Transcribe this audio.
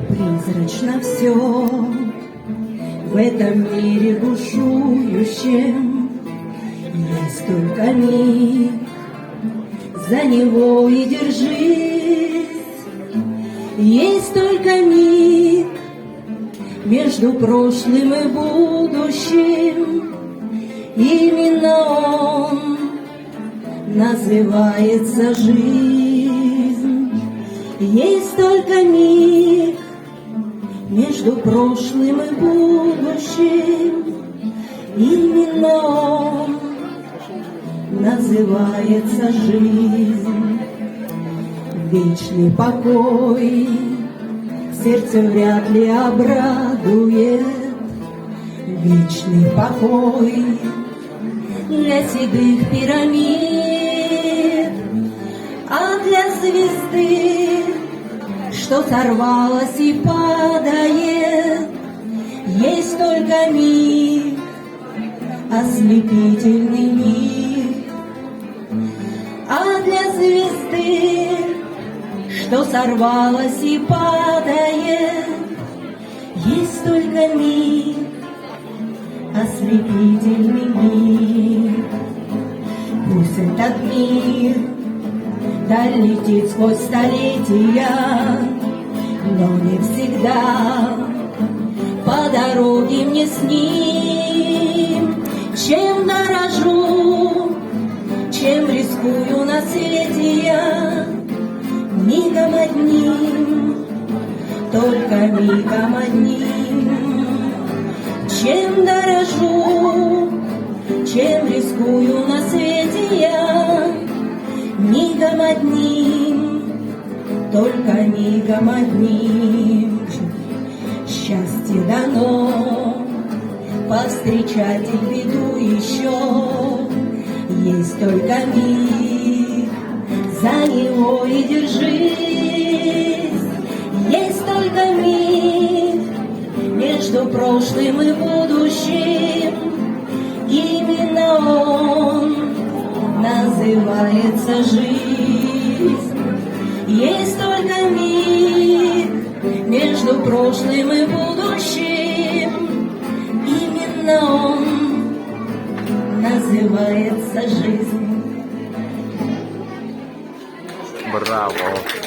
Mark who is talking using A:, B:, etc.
A: Призрачно все в этом мире бушующем, есть только миг, за него и держись. Есть только миг между прошлым и будущим, именно он называется жизнь. Есть только миг между прошлым и будущим, именно он называется жизнь. Вечный покой сердце вряд ли обрадует, вечный покой для седых пирамид, а для звезды, что сорвалась и падает, есть только миг, ослепительный миг. А для звезды, что сорвалась и падает, есть только миг, ослепительный миг. Пусть этот мир долетит сквозь столетия, но не всегда по дороге мне с ним. Чем дорожу, чем рискую на свете я, мигом одним, только мигом одним. Чем дорожу, чем рискую на свете я, мигом одним, только мигом одним. Счастье дано повстречать и беду еще, есть только миг, за него и держись. Есть только миг между прошлым и будущим, именно он называется жизнь. Есть только миг между прошлым и будущим, именно он называется жизнь.
B: Браво!